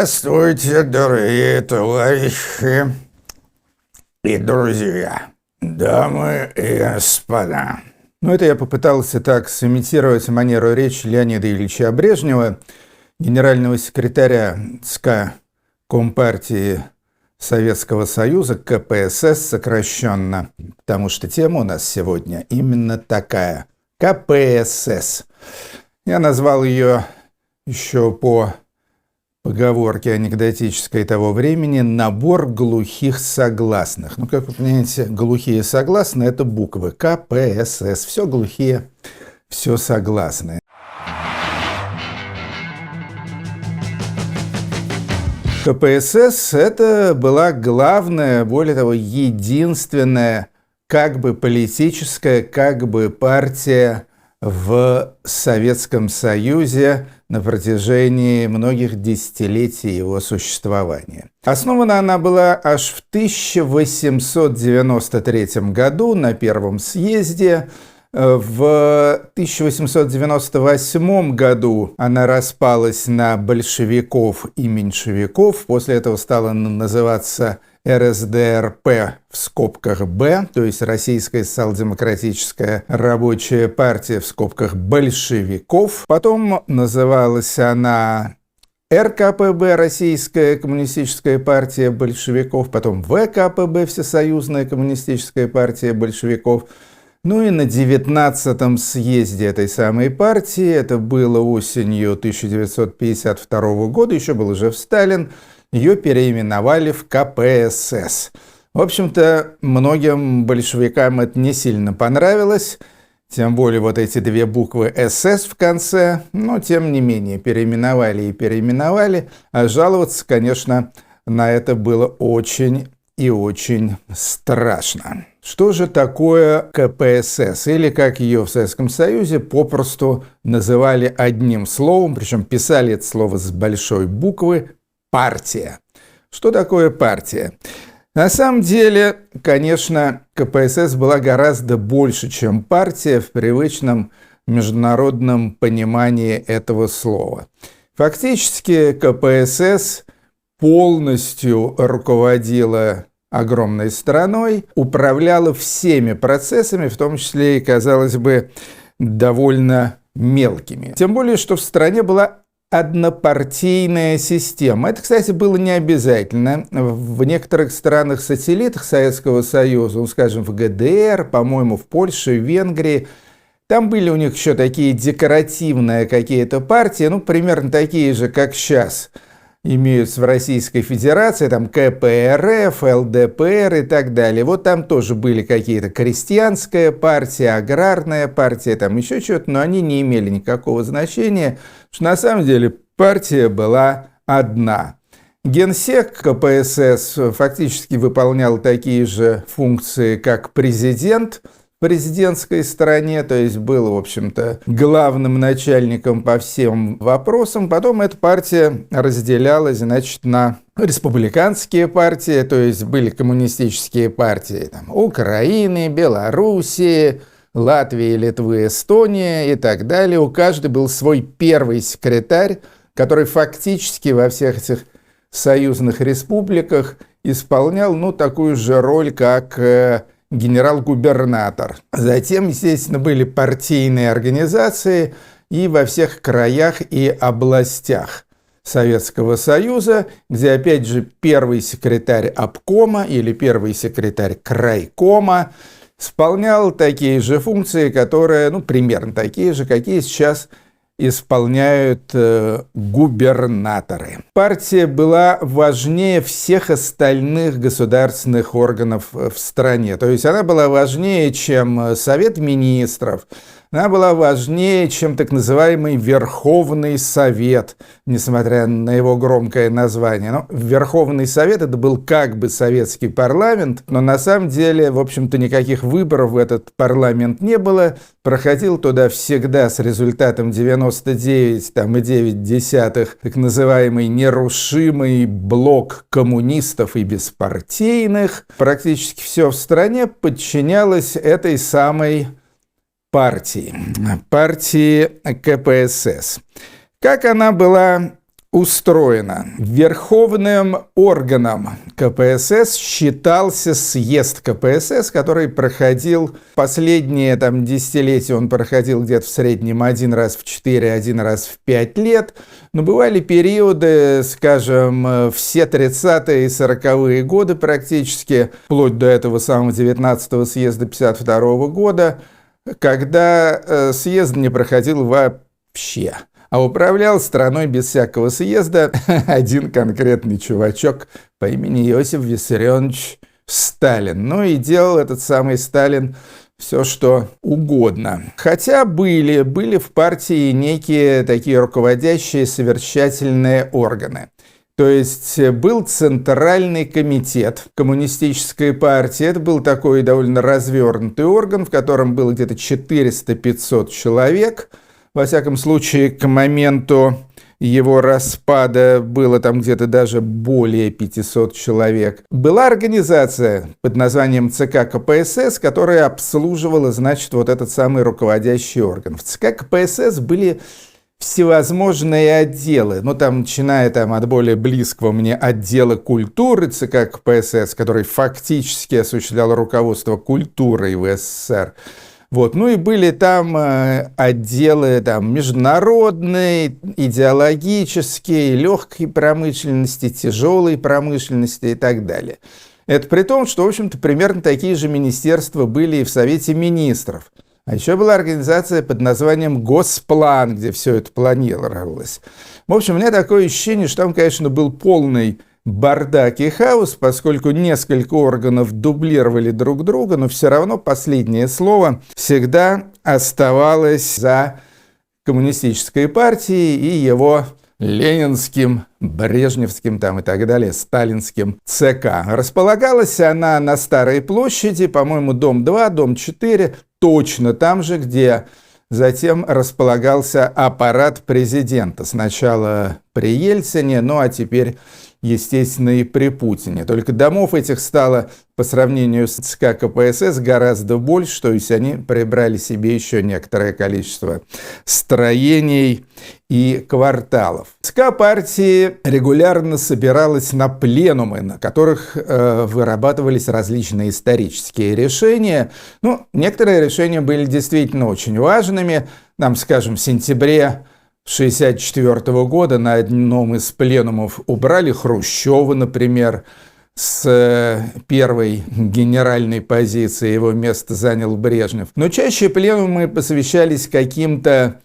Здравствуйте, дорогие товарищи и друзья, дамы и господа. Это я попытался так сымитировать манеру речи Леонида Ильича Брежнева, генерального секретаря ЦК Компартии Советского Союза, КПСС сокращенно, потому что тема у нас сегодня именно такая – КПСС. Я назвал ее еще по поговорке анекдотической того времени «набор глухих согласных». Как вы понимаете, глухие согласные – это буквы КПСС. Все глухие, все согласные. КПСС – это была главная, более того, единственная политическая, партия в Советском Союзе на протяжении многих десятилетий его существования. Основана она была аж в 1893 году на Первом съезде. В 1898 году она распалась на большевиков и меньшевиков. После этого стала называться РСДРП в скобках «Б», то есть Российская социал-демократическая рабочая партия в скобках большевиков. Потом называлась она РКПБ, Российская коммунистическая партия большевиков, потом ВКПБ, Всесоюзная коммунистическая партия большевиков. И на 19-м съезде этой самой партии, это было осенью 1952 года, еще был Жив Сталин, ее переименовали в КПСС. В общем-то, многим большевикам это не сильно понравилось, тем более вот эти две буквы СС в конце, но тем не менее переименовали, а жаловаться, конечно, на это было очень и очень страшно. Что же такое КПСС, или как ее в Советском Союзе попросту называли одним словом, причем писали это слово с большой буквы – партия. Что такое партия? На самом деле, конечно, КПСС была гораздо больше, чем партия в привычном международном понимании этого слова. Фактически КПСС полностью руководила огромной страной, управляла всеми процессами, в том числе и, казалось бы, довольно мелкими. Тем более, что в стране была однопартийная система. Это, кстати, было не обязательно. В некоторых странах-сателлитах Советского Союза, скажем, в ГДР, по-моему, в Польше, в Венгрии, там были у них еще такие декоративные какие-то партии, примерно такие же, как сейчас имеются в Российской Федерации, там КПРФ, ЛДПР и так далее. Вот там тоже были какие-то крестьянская партия, аграрная партия, там еще что-то, но они не имели никакого значения, потому что на самом деле партия была одна. Генсек КПСС фактически выполнял такие же функции, как президент в президентской стране, то есть был, в общем-то, главным начальником по всем вопросам. Потом эта партия разделялась, на республиканские партии, то есть были коммунистические партии Украины, Белоруссии, Латвии, Литвы, Эстонии и так далее. У каждой был свой первый секретарь, который фактически во всех этих союзных республиках исполнял такую же роль, как генерал-губернатор. Затем, естественно, были партийные организации и во всех краях и областях Советского Союза, где, опять же, первый секретарь обкома или первый секретарь крайкома исполнял такие же функции, которые, примерно такие же, какие сейчас исполняют губернаторы. Партия была важнее всех остальных государственных органов в стране. То есть она была важнее, чем Совет Министров, она была важнее, чем так называемый Верховный Совет, несмотря на его громкое название. Но Верховный Совет – это был как бы советский парламент, но на самом деле, в общем-то, никаких выборов в этот парламент не было. Проходил туда всегда с результатом 99,9, так называемый нерушимый блок коммунистов и беспартийных. Практически все в стране подчинялось этой самой партии КПСС. Как она была устроено? Верховным органом КПСС считался съезд КПСС, который проходил последние десятилетия, он проходил где-то в среднем один раз в 4, один раз в 5 лет. Но бывали периоды, скажем, все 30-е и 40-е годы практически, вплоть до этого самого 19-го съезда 52-го года, когда съезд не проходил вообще. А управлял страной без всякого съезда один конкретный чувачок по имени Иосиф Виссарионович Сталин. Ну и делал этот самый Сталин все, что угодно. Хотя были в партии некие такие руководящие совещательные органы. То есть был Центральный комитет Коммунистической партии. Это был такой довольно развернутый орган, в котором было где-то 400-500 человек. Во всяком случае, к моменту его распада было там где-то даже более 500 человек. Была организация под названием ЦК КПСС, которая обслуживала, значит, вот этот самый руководящий орган. В ЦК КПСС были всевозможные отделы, начиная от более близкого мне отдела культуры ЦК КПСС, который фактически осуществлял руководство культурой в СССР. И были там отделы международной, идеологические, легкой промышленности, тяжелой промышленности и так далее. Это при том, что, в общем-то, примерно такие же министерства были и в Совете министров. А еще была организация под названием Госплан, где все это планировалось. В общем, у меня такое ощущение, что там, конечно, был полный бардак и хаос, поскольку несколько органов дублировали друг друга, но все равно последнее слово всегда оставалось за Коммунистической партией и его ленинским, брежневским и так далее, сталинским ЦК. Располагалась она на Старой площади, по-моему, дом 2, дом 4, точно там же, где затем располагался аппарат президента. Сначала при Ельцине, а теперь, естественно, и при Путине. Только домов этих стало по сравнению с ЦК КПСС гораздо больше, то есть они прибрали себе еще некоторое количество строений и кварталов. ЦК партии регулярно собиралась на пленумы, на которых вырабатывались различные исторические решения. Некоторые решения были действительно очень важными. Скажем, в сентябре 1964 года на одном из пленумов убрали Хрущева, например, с первой генеральной позиции, его место занял Брежнев. Но чаще пленумы посвящались каким-то,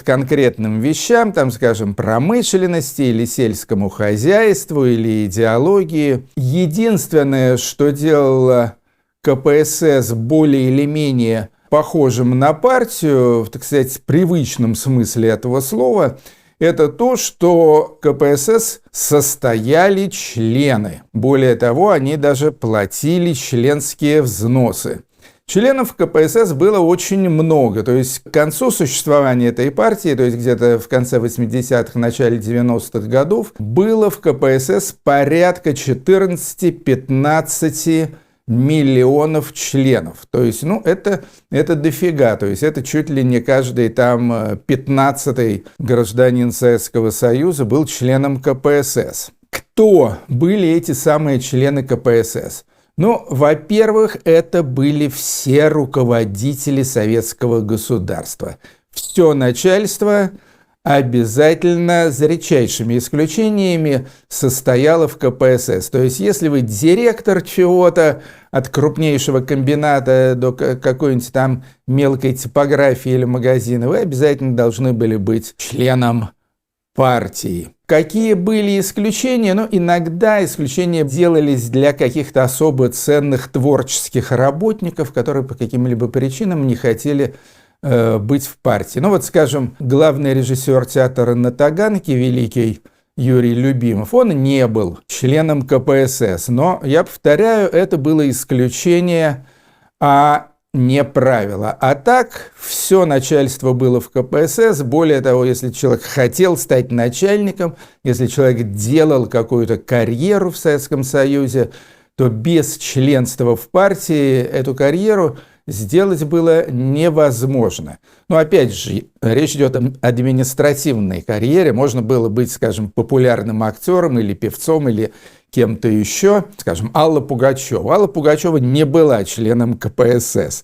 конкретным вещам, скажем, промышленности или сельскому хозяйству, или идеологии. Единственное, что делало КПСС более или менее похожим на партию, так сказать, в привычном смысле этого слова, это то, что КПСС состояли члены. Более того, они даже платили членские взносы. Членов КПСС было очень много, то есть к концу существования этой партии, то есть где-то в конце 80-х, начале 90-х годов, было в КПСС порядка 14-15 миллионов членов. То есть, это дофига. То есть, это чуть ли не каждый 15-й гражданин Советского Союза был членом КПСС. Кто были эти самые члены КПСС? Во-первых, это были все руководители советского государства. Все начальство обязательно, за редчайшими исключениями, состояла в КПСС. То есть, если вы директор чего-то, от крупнейшего комбината до какой-нибудь мелкой типографии или магазина, вы обязательно должны были быть членом партии. Какие были исключения? Иногда исключения делались для каких-то особо ценных творческих работников, которые по каким-либо причинам не хотели быть в партии. Скажем, главный режиссер театра на Таганке, великий Юрий Любимов, он не был членом КПСС, но, я повторяю, это было исключение, а не правило. А так, все начальство было в КПСС. Более того, если человек хотел стать начальником, если человек делал какую-то карьеру в Советском Союзе, то без членства в партии эту карьеру сделать было невозможно. Но опять же, речь идет о административной карьере. Можно было быть, скажем, популярным актером или певцом, или кем-то еще, скажем, Алла Пугачева. Алла Пугачева не была членом КПСС.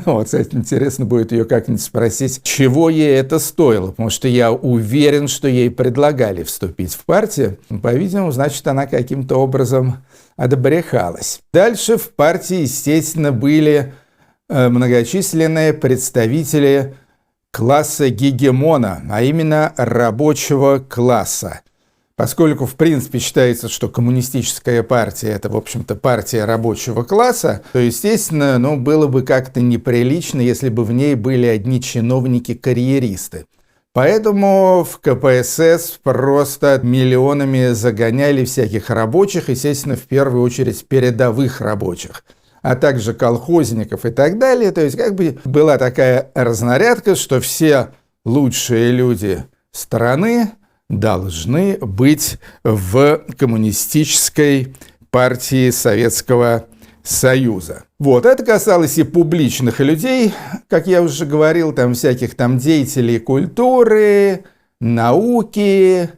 Вот, кстати, интересно будет ее как-нибудь спросить, чего ей это стоило, потому что я уверен, что ей предлагали вступить в партию. По-видимому, значит, она каким-то образом отбрехалась. Дальше в партии, естественно, были многочисленные представители класса гегемона, а именно рабочего класса. Поскольку, в принципе, считается, что коммунистическая партия – это, в общем-то, партия рабочего класса, то, естественно, было бы как-то неприлично, если бы в ней были одни чиновники-карьеристы. Поэтому в КПСС просто миллионами загоняли всяких рабочих, естественно, в первую очередь передовых рабочих, а также колхозников и так далее. То есть как бы была такая разнарядка, что все лучшие люди страны должны быть в коммунистической партии Советского Союза. Вот, это касалось и публичных людей, как я уже говорил, там всяких там деятелей культуры, науки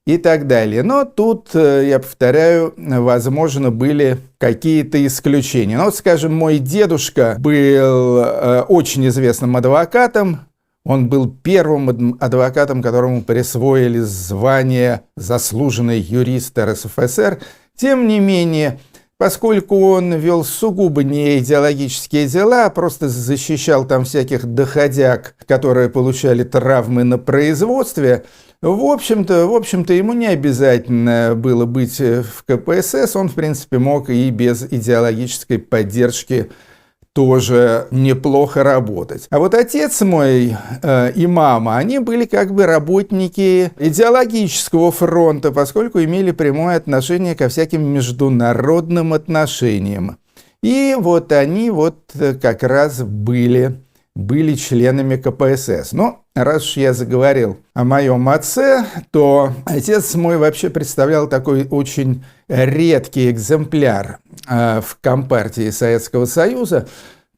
и так далее. Но тут, я повторяю, возможно, были какие-то исключения. Ну, вот, скажем, мой дедушка был очень известным адвокатом. Он был первым адвокатом, которому присвоили звание «Заслуженный юрист РСФСР». Тем не менее, поскольку он вел сугубо не идеологические дела, а просто защищал там всяких доходяг, которые получали травмы на производстве, в общем-то, ему не обязательно было быть в КПСС, он, в принципе, мог и без идеологической поддержки тоже неплохо работать. А вот отец мой и мама, они были как бы работники идеологического фронта, поскольку имели прямое отношение ко всяким международным отношениям. И вот они как раз были членами КПСС. Но раз уж я заговорил о моем отце, то отец мой вообще представлял такой очень редкий экземпляр в Компартии Советского Союза,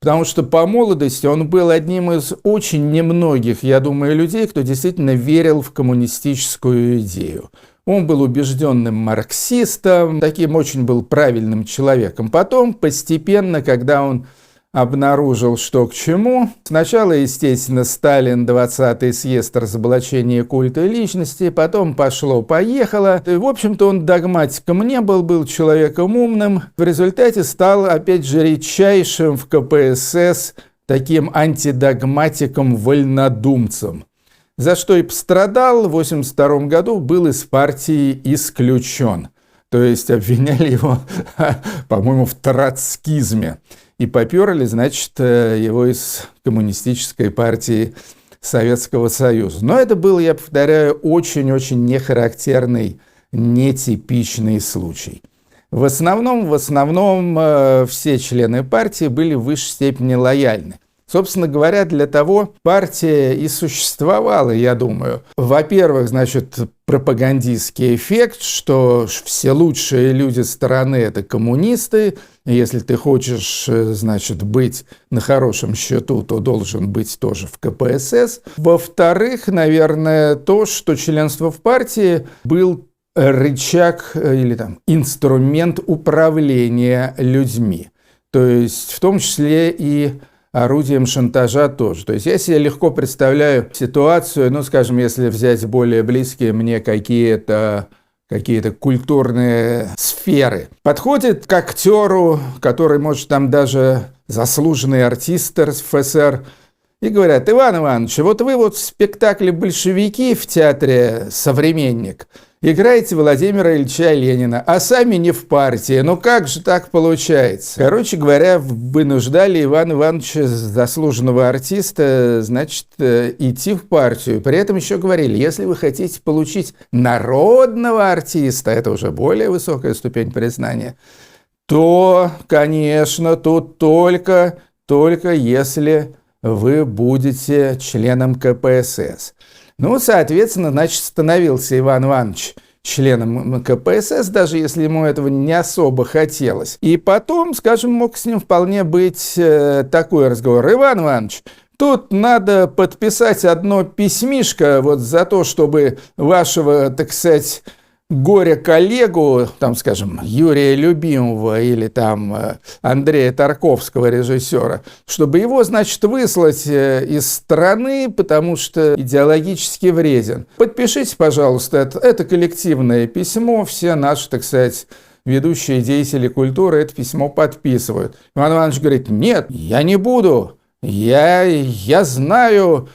потому что по молодости он был одним из очень немногих, я думаю, людей, кто действительно верил в коммунистическую идею. Он был убежденным марксистом, таким очень был правильным человеком. Потом, постепенно, когда он обнаружил, что к чему. Сначала, естественно, Сталин, 20-й съезд, разоблачение культа личности, потом пошло-поехало. В общем-то, он догматиком не был человеком умным. В результате стал, опять же, редчайшим в КПСС таким антидогматиком-вольнодумцем. За что и пострадал, в 1982 году был из партии исключен. То есть обвиняли его, по-моему, в троцкизме. И поперли, значит, его из коммунистической партии Советского Союза. Но это был, я повторяю, очень-очень нехарактерный, нетипичный случай. В основном все члены партии были в высшей степени лояльны. Собственно говоря, для того партия и существовала, я думаю. Во-первых, значит, пропагандистский эффект, что все лучшие люди страны – это коммунисты. Если ты хочешь, значит, быть на хорошем счету, то должен быть тоже в КПСС. Во-вторых, наверное, то, что членство в партии был рычаг или там инструмент управления людьми. То есть в том числе и орудием шантажа тоже. То есть я себе легко представляю ситуацию, скажем, если взять более близкие мне какие-то культурные сферы. Подходит к актеру, который, может, там даже заслуженный артист РСФСР, и говорят: Иван Иванович, вот вы в спектакле «Большевики» в театре «Современник» играете Владимира Ильича Ленина, а сами не в партии. Ну как же так получается? Короче говоря, вынуждали Ивана Ивановича, заслуженного артиста, значит, идти в партию. При этом еще говорили: если вы хотите получить народного артиста, это уже более высокая ступень признания, то, конечно, тут только если вы будете членом КПСС. Соответственно, значит, становился Иван Иванович членом КПСС, даже если ему этого не особо хотелось. И потом, скажем, мог с ним вполне быть такой разговор: Иван Иванович, тут надо подписать одно письмишко вот за то, чтобы вашего, так сказать, горе-коллегу, там, скажем, Юрия Любимого или там Андрея Тарковского, режиссера, чтобы его, значит, выслать из страны, потому что идеологически вреден. Подпишите, пожалуйста, это коллективное письмо, все наши, так сказать, ведущие деятели культуры это письмо подписывают. Иван Иванович говорит: нет, я не буду, я знаю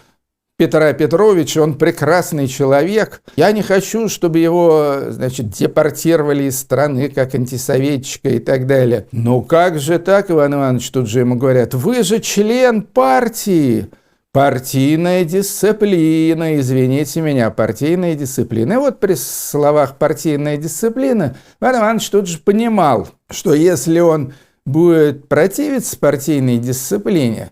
Петра Петровича, он прекрасный человек. Я не хочу, чтобы его, значит, депортировали из страны как антисоветчика и так далее. Ну как же так, Иван Иванович, тут же ему говорят: вы же член партии. Партийная дисциплина, извините меня, партийная дисциплина. И вот при словах партийная дисциплина Иван Иванович тут же понимал, что если он будет противиться партийной дисциплине,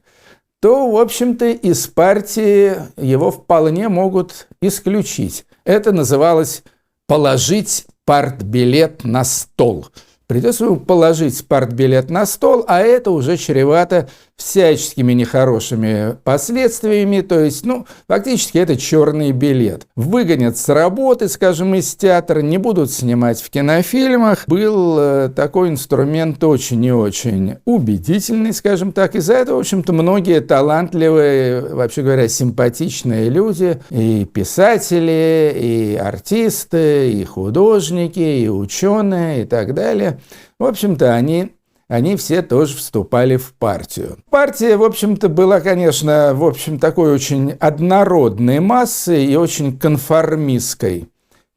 то, в общем-то, из партии его вполне могут исключить. Это называлось «положить партбилет на стол». Придется ему положить партбилет на стол, а это уже чревато всяческими нехорошими последствиями, то есть, фактически это черный билет. Выгонят с работы, скажем, из театра, не будут снимать в кинофильмах. Был такой инструмент очень и очень убедительный, скажем так, и за это, в общем-то, многие талантливые, вообще говоря, симпатичные люди, и писатели, и артисты, и художники, и ученые, и так далее, в общем-то, они все тоже вступали в партию. Партия, в общем-то, была, конечно, такой очень однородной массой и очень конформистской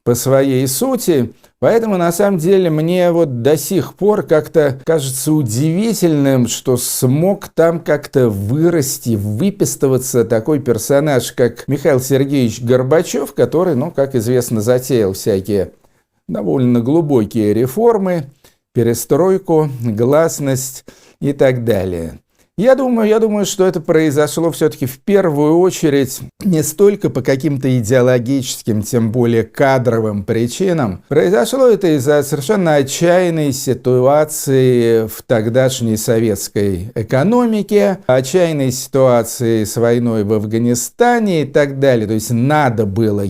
по своей сути. Поэтому, на самом деле, мне вот до сих пор как-то кажется удивительным, что смог там как-то вырасти, выпистываться такой персонаж, как Михаил Сергеевич Горбачев, который, как известно, затеял всякие довольно глубокие реформы, перестройку, гласность и так далее. Я думаю, что это произошло все-таки в первую очередь не столько по каким-то идеологическим, тем более кадровым причинам. Произошло это из-за совершенно отчаянной ситуации в тогдашней советской экономике, отчаянной ситуации с войной в Афганистане и так далее. То есть надо было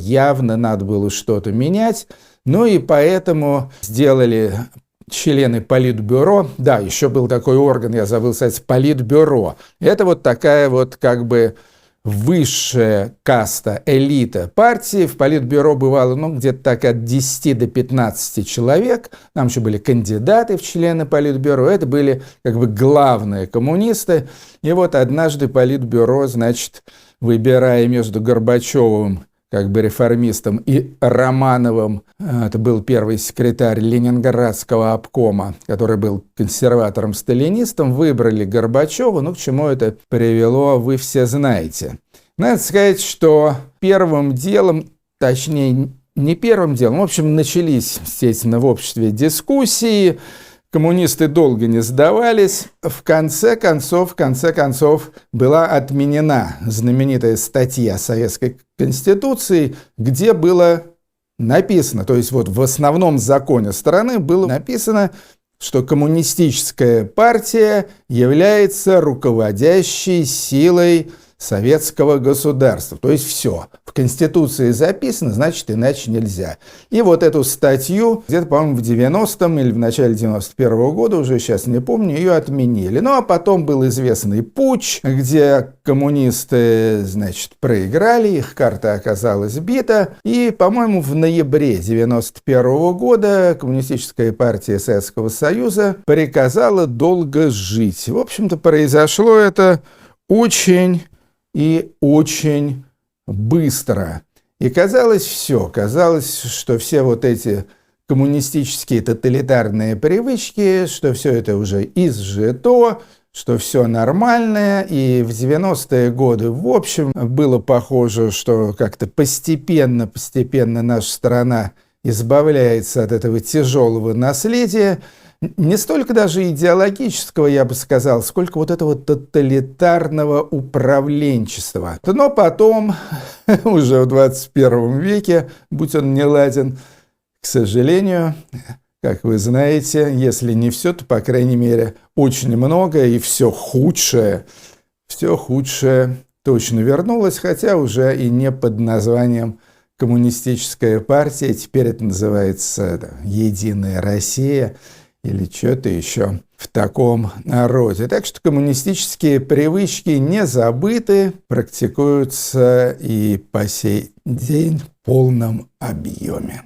что-то менять, и поэтому сделали члены Политбюро, да, еще был такой орган, я забыл сказать, Политбюро. Это вот такая вот как бы высшая каста, элита партии. В Политбюро бывало, где-то так от 10 до 15 человек. Там еще были кандидаты в члены Политбюро. Это были как бы главные коммунисты. И вот однажды Политбюро, значит, выбирая между Горбачевым, как бы реформистом, и Романовым, это был первый секретарь Ленинградского обкома, который был консерватором-сталинистом, выбрали Горбачева. К чему это привело, вы все знаете. Надо сказать, что первым делом, точнее, не первым делом, в общем, начались, естественно, в обществе дискуссии, коммунисты долго не сдавались. В конце концов была отменена знаменитая статья Советской Конституции, где было написано, то есть вот в основном законе страны было написано, что коммунистическая партия является руководящей силой советского государства. То есть все. В Конституции записано, значит, иначе нельзя. И вот эту статью где-то, по-моему, в 90-м или в начале 91-го года, уже сейчас не помню, ее отменили. А потом был известный путч, где коммунисты, значит, проиграли, их карта оказалась бита. И, по-моему, в ноябре 91-го года Коммунистическая партия Советского Союза приказала долго жить. В общем-то, произошло это очень быстро. И казалось, что все вот эти коммунистические тоталитарные привычки, что все это уже изжито, что все нормально. И в 90-е годы, в общем, было похоже, что как-то постепенно наша страна избавляется от этого тяжелого наследия. Не столько даже идеологического, я бы сказал, сколько вот этого тоталитарного управленчества. Но потом, уже в 21 веке, будь он неладен, К сожалению, как вы знаете, если не все, то, по крайней мере, очень много, и все худшее точно вернулось, хотя уже и не под названием «Коммунистическая партия», теперь это называется «Единая Россия» или что-то еще в таком роде. Так что коммунистические привычки не забыты, практикуются и по сей день в полном объеме.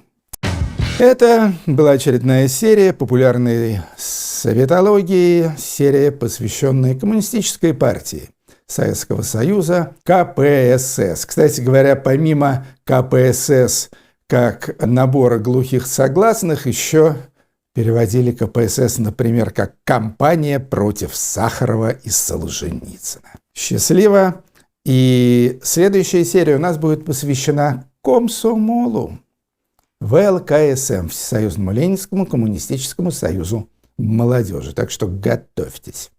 Это была очередная серия популярной советологии, серия, посвященная Коммунистической партии Советского Союза, КПСС. Кстати говоря, помимо КПСС как набора глухих согласных, еще переводили КПСС, например, как «Кампания против Сахарова и Солженицына». Счастливо! И следующая серия у нас будет посвящена комсомолу. ВЛКСМ, Всесоюзному Ленинскому коммунистическому союзу молодежи. Так что готовьтесь.